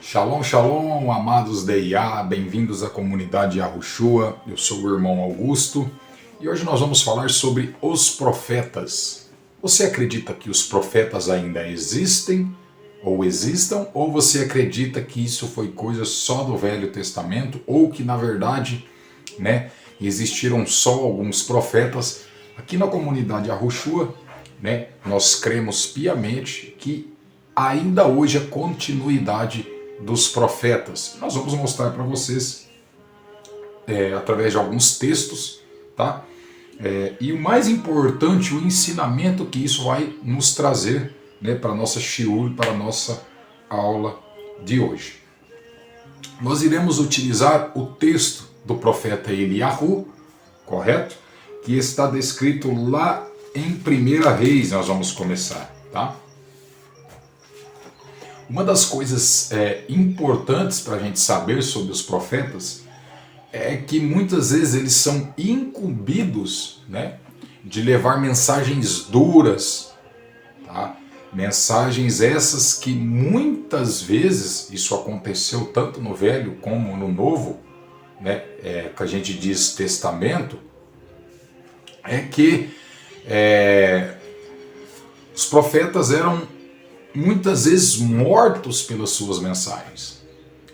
Shalom, shalom, amados de Iá, bem-vindos à comunidade Yahushua. Eu sou o irmão Augusto e hoje nós vamos falar sobre os profetas. Você acredita que os profetas ainda existem ou existam, ou você acredita que isso foi coisa só do Velho Testamento, ou que na verdade, existiram só alguns profetas? Aqui na comunidade Yahushua, nós cremos piamente que ainda hoje a continuidade dos profetas. Nós vamos mostrar para vocês através de alguns textos, tá? E o mais importante, o ensinamento que isso vai nos trazer, para a nossa shiur, para a nossa aula de hoje. Nós iremos utilizar o texto do profeta Eliyahu, correto? Que está descrito lá em 1 Reis, nós vamos começar, tá? Uma das coisas importantes para a gente saber sobre os profetas é que muitas vezes eles são incumbidos, de levar mensagens duras, tá? Mensagens essas que muitas vezes, isso aconteceu tanto no Velho como no Novo, que a gente diz Testamento, é que os profetas eram muitas vezes mortos pelas suas mensagens.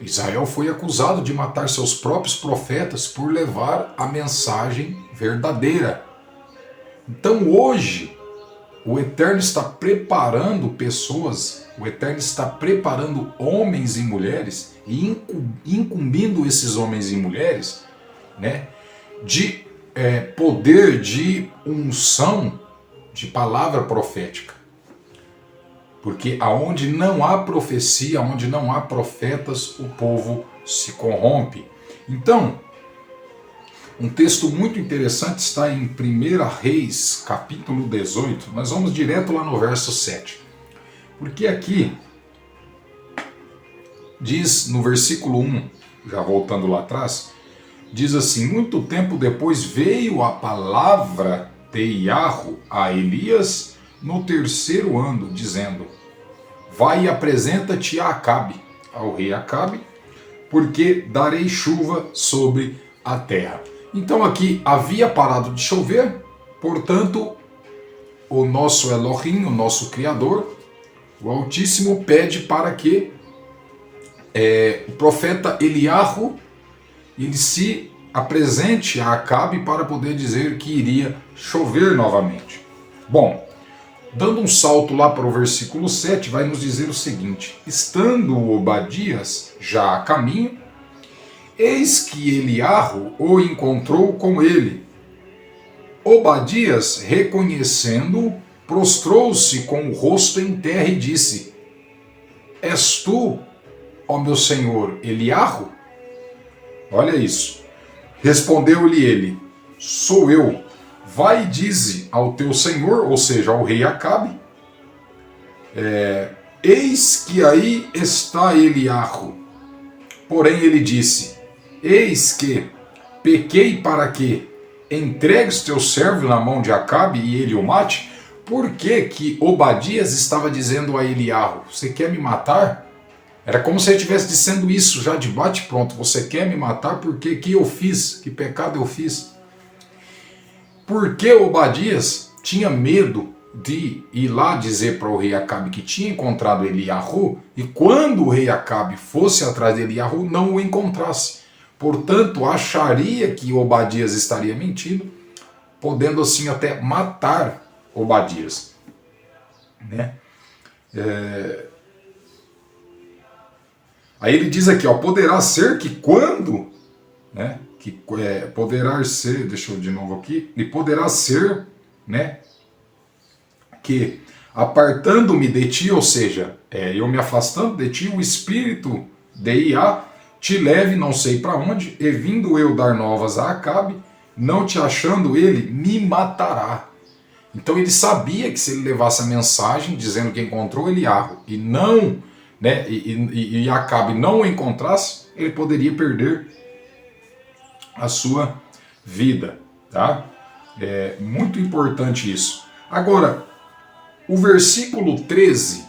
Israel foi acusado de matar seus próprios profetas por levar a mensagem verdadeira. Então hoje, o Eterno está preparando pessoas, o Eterno está preparando homens e mulheres e incumbindo esses homens e mulheres, de poder de unção de palavra profética. Porque aonde não há profecia, onde não há profetas, o povo se corrompe. Então, um texto muito interessante está em 1 Reis, capítulo 18. Nós vamos direto lá no verso 7. Porque aqui diz no versículo 1, já voltando lá atrás, diz assim: muito tempo depois veio a palavra de Yahu a Elias no 3º ano, dizendo: vai e apresenta-te a Acabe, ao rei Acabe, porque darei chuva sobre a terra. Então aqui havia parado de chover, portanto, o nosso Elohim, o nosso Criador, o Altíssimo, pede para que o profeta Eliyahu ele se apresente a Acabe para poder dizer que iria chover novamente. Bom, dando um salto lá para o versículo 7, vai nos dizer o seguinte: estando Obadias já a caminho, eis que Eliyahu o encontrou com ele. Obadias, reconhecendo-o, prostrou-se com o rosto em terra e disse: és tu, ó meu senhor Eliyahu? Olha isso. Respondeu-lhe ele: sou eu. Vai e dize ao teu senhor, ou seja, ao rei Acabe, eis que aí está Eliyahu. Porém ele disse: eis que pequei para que entregues teu servo na mão de Acabe e ele o mate. Por que Obadias estava dizendo a Eliyahu: você quer me matar? Era como se ele estivesse dizendo isso já de bate pronto: você quer me matar porque que eu fiz? Que pecado eu fiz? Porque Obadias tinha medo de ir lá dizer para o rei Acabe que tinha encontrado Eliyahu, e quando o rei Acabe fosse atrás de Eliyahu, não o encontrasse. Portanto, acharia que Obadias estaria mentindo, podendo assim até matar Obadias. Aí ele diz aqui, poderá ser que quando... poderá ser, deixa eu de novo aqui, e poderá ser, que apartando-me de ti, ou seja, eu me afastando de ti, o espírito de Iá te leve não sei para onde, e vindo eu dar novas a Acabe, não te achando ele, me matará. Então ele sabia que se ele levasse a mensagem dizendo que encontrou Eliyahu e não, e Acabe não o encontrasse, ele poderia perder a sua vida, tá? É muito importante isso. Agora, o versículo 13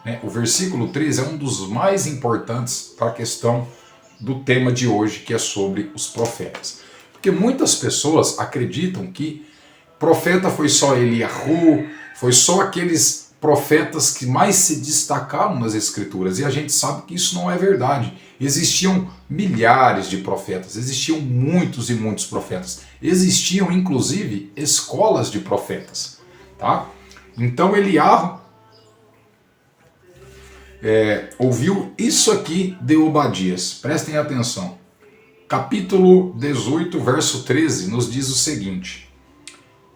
né? O versículo 13 é um dos mais importantes para a questão do tema de hoje, que é sobre os profetas. Porque muitas pessoas acreditam que profeta foi só Eliahu, foi só aqueles profetas que mais se destacaram nas escrituras, e a gente sabe que isso não é verdade. Existiam milhares de profetas, existiam muitos e muitos profetas, existiam inclusive escolas de profetas, tá? Então Eliahu ouviu isso aqui de Obadias, prestem atenção. Capítulo 18, verso 13, nos diz o seguinte: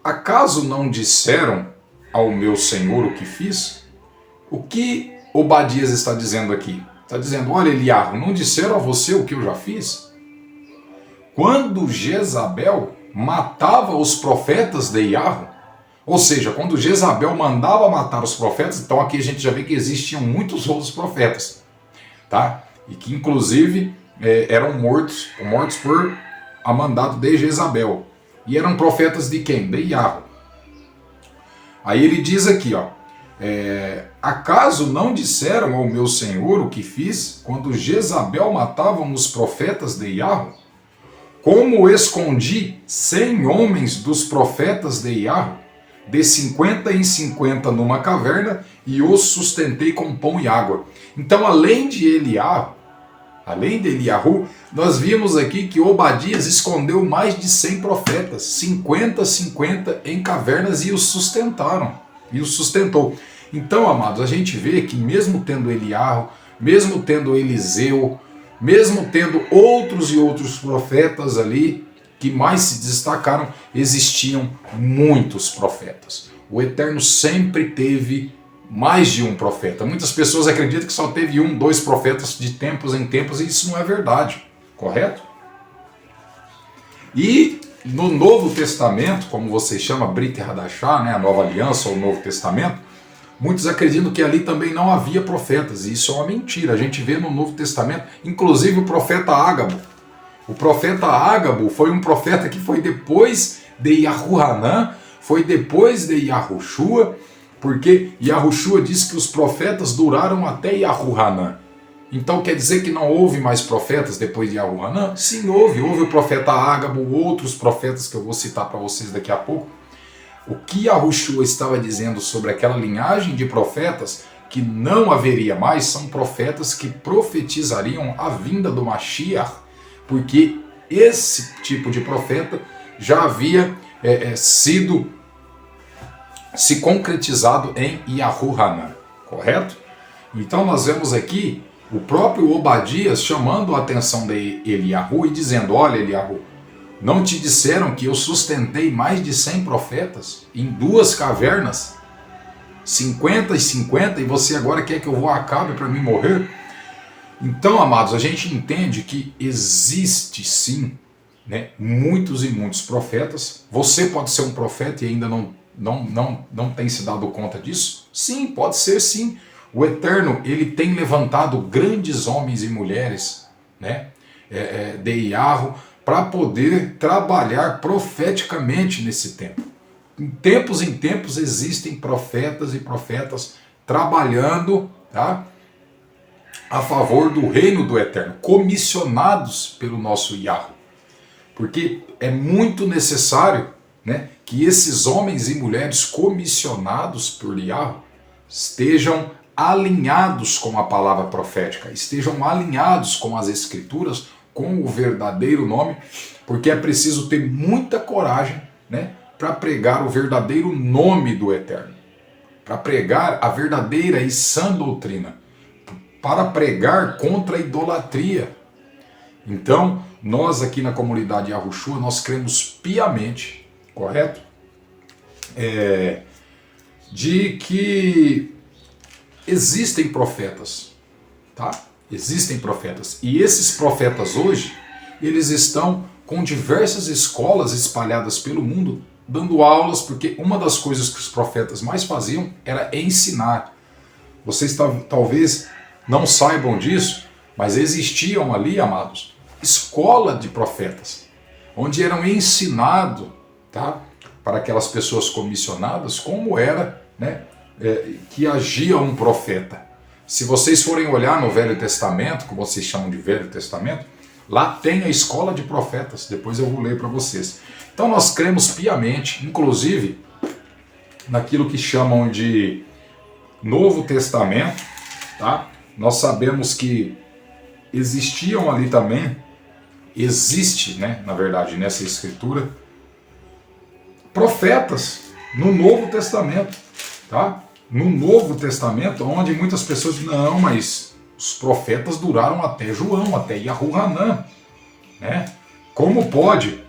acaso não disseram ao meu senhor o que fiz? O que Obadias está dizendo aqui? Está dizendo, olha Eliahu, não disseram a você o que eu já fiz? Quando Jezabel matava os profetas de Eliahu, ou seja, quando Jezabel mandava matar os profetas, então aqui a gente já vê que existiam muitos outros profetas, tá? E que inclusive eram mortos por a mandado de Jezabel. E eram profetas de quem? De Eliahu. Aí ele diz aqui, ó, acaso não disseram ao meu senhor o que fiz quando Jezabel matavam os profetas de Eliahu? Como escondi 100 homens dos profetas de Eliahu, de 50 em 50 numa caverna, e os sustentei com pão e água. Então, além de Eliahu, nós vimos aqui que Obadias escondeu mais de 100 profetas, 50 em cavernas, e os sustentaram, e os sustentou. Então, amados, a gente vê que mesmo tendo Eliahu, mesmo tendo Eliseu, mesmo tendo outros e outros profetas ali, que mais se destacaram, existiam muitos profetas. O Eterno sempre teve mais de um profeta. Muitas pessoas acreditam que só teve um, dois profetas de tempos em tempos, e isso não é verdade, correto? E no Novo Testamento, como você chama, Brit Hadashah, né, a Nova Aliança ou o Novo Testamento, muitos acreditam que ali também não havia profetas, e isso é uma mentira. A gente vê no Novo Testamento, inclusive o profeta Ágabo. O profeta Ágabo foi um profeta que foi depois de Yahuanã, foi depois de Yahushua, porque Yahushua diz que os profetas duraram até Yahuanã. Então quer dizer que não houve mais profetas depois de Yahuanã? Sim, houve. Houve o profeta Ágabo, outros profetas que eu vou citar para vocês daqui a pouco. O que Yahushua estava dizendo sobre aquela linhagem de profetas que não haveria mais, são profetas que profetizariam a vinda do Mashiach, porque esse tipo de profeta já havia sido se concretizado em Yahuanã, correto? Então nós vemos aqui o próprio Obadias chamando a atenção de Eliahu e dizendo, olha Eliahu, não te disseram que eu sustentei mais de 100 profetas em 2 cavernas, 50 e 50, e você agora quer que eu vou a Acabe para me morrer? Então, amados, a gente entende que existe sim, né, muitos e muitos profetas. Você pode ser um profeta e ainda não tem se dado conta disso? Sim, pode ser sim. O Eterno, ele tem levantado grandes homens e mulheres, né, de Eliahu, para poder trabalhar profeticamente nesse tempo. Em tempos existem profetas e profetas trabalhando, tá, a favor do reino do Eterno, comissionados pelo nosso Yahweh. Porque é muito necessário, né, que esses homens e mulheres comissionados por Yahweh estejam alinhados com a palavra profética, estejam alinhados com as escrituras, com o verdadeiro nome, porque é preciso ter muita coragem, né, para pregar o verdadeiro nome do Eterno, para pregar a verdadeira e sã doutrina, para pregar contra a idolatria. Então, nós aqui na comunidade Yahushua, nós cremos piamente, correto? De que existem profetas, tá? Existem profetas. E esses profetas hoje, eles estão com diversas escolas espalhadas pelo mundo, dando aulas, porque uma das coisas que os profetas mais faziam era ensinar. Vocês talvez não saibam disso, mas existiam ali, amados, escola de profetas, onde eram ensinados, tá, para aquelas pessoas comissionadas como era, né, que agia um profeta. Se vocês forem olhar no Velho Testamento, como vocês chamam de Velho Testamento, lá tem a escola de profetas, depois eu vou ler para vocês. Então nós cremos piamente, inclusive, naquilo que chamam de Novo Testamento, tá? Nós sabemos que existiam ali também, existe, né, na verdade, nessa escritura, profetas no Novo Testamento, tá? No Novo Testamento, onde muitas pessoas dizem, não, mas os profetas duraram até João, até Yahu-Hanã, né? Como pode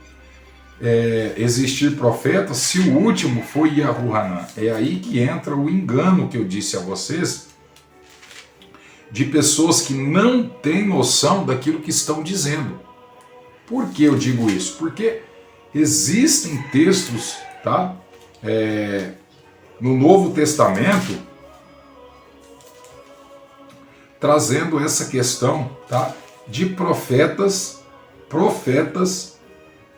existir profetas se o último foi Yahu-Hanã? É aí que entra o engano que eu disse a vocês, de pessoas que não têm noção daquilo que estão dizendo. Por que eu digo isso? Porque existem textos, tá? No Novo Testamento, trazendo essa questão, tá? De profetas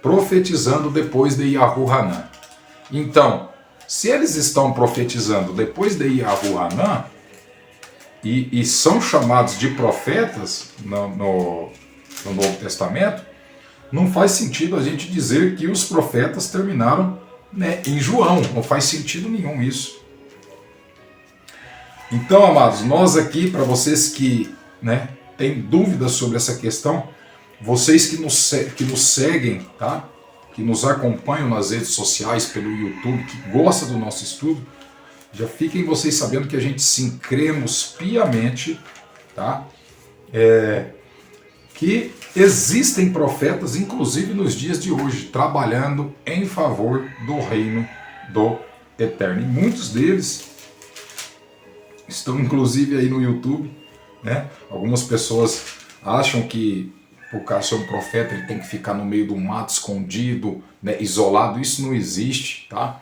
profetizando depois de Yahu-Hanã. Então, se eles estão profetizando depois de Yahu-Hanã, e são chamados de profetas no Novo Testamento, não faz sentido a gente dizer que os profetas terminaram, né, em João. Não faz sentido nenhum isso. Então, amados, nós aqui, para vocês que, né, têm dúvidas sobre essa questão, vocês que nos seguem, tá? Que nos acompanham nas redes sociais, pelo YouTube, que gostam do nosso estudo, já fiquem vocês sabendo que a gente sim cremos piamente, tá? Que existem profetas, inclusive nos dias de hoje, trabalhando em favor do reino do Eterno. E muitos deles estão inclusive aí no YouTube, né? Algumas pessoas acham que por causa de ser um profeta ele tem que ficar no meio do mato, escondido, né, isolado. Isso não existe, tá?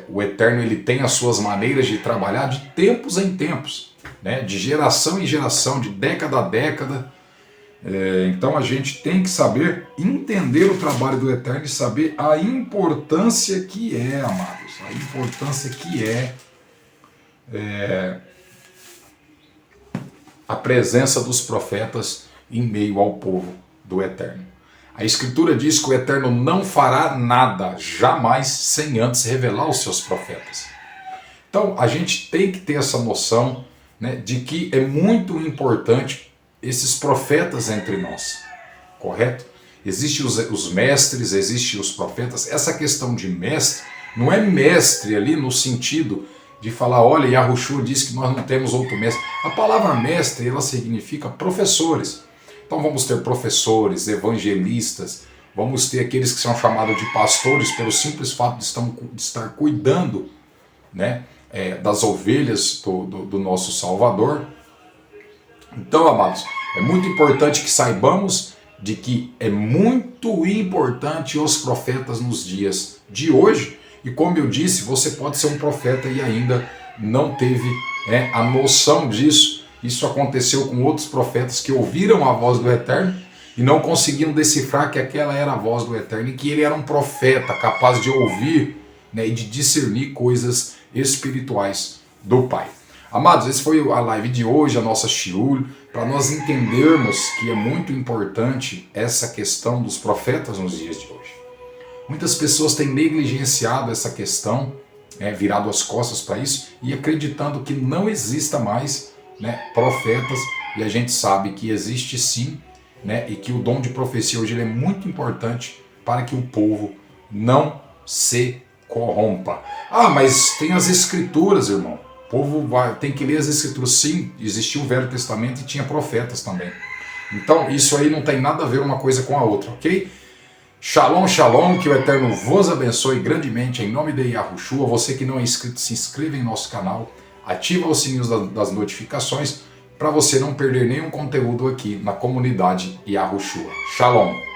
O Eterno ele tem as suas maneiras de trabalhar de tempos em tempos, né? De geração em geração, de década a década. Então a gente tem que saber entender o trabalho do Eterno e saber a importância que é, amados, a importância que a presença dos profetas em meio ao povo do Eterno. A Escritura diz que o Eterno não fará nada, jamais, sem antes revelar os seus profetas. Então a gente tem que ter essa noção, né, de que é muito importante esses profetas entre nós, correto? Existem os mestres, existem os profetas. Essa questão de mestre, não é mestre ali no sentido de falar, olha, Yahushua disse que nós não temos outro mestre. A palavra mestre, ela significa professores. Então vamos ter professores, evangelistas, vamos ter aqueles que são chamados de pastores pelo simples fato de estar cuidando, né, das ovelhas do nosso Salvador. Então, amados, é muito importante que saibamos de que é muito importante os profetas nos dias de hoje. E como eu disse, você pode ser um profeta e ainda não teve a noção disso. Isso aconteceu com outros profetas que ouviram a voz do Eterno e não conseguiram decifrar que aquela era a voz do Eterno e que ele era um profeta capaz de ouvir, né, e de discernir coisas espirituais do Pai. Amados, esse foi a live de hoje, a nossa shiur, para nós entendermos que é muito importante essa questão dos profetas nos dias de hoje. Muitas pessoas têm negligenciado essa questão, virado as costas para isso e acreditando que não exista mais, né, profetas, e a gente sabe que existe sim, né, e que o dom de profecia hoje ele é muito importante para que o povo não se corrompa. Ah, mas tem as escrituras, irmão. O povo tem que ler as escrituras. Sim, existia o Velho Testamento e tinha profetas também. Então isso aí não tem nada a ver uma coisa com a outra, ok? Shalom, shalom, que o Eterno vos abençoe grandemente em nome de Yahushua. Você que não é inscrito, se inscreva em nosso canal, ativa os sininhos das notificações para você não perder nenhum conteúdo aqui na comunidade Yahushua. Shalom!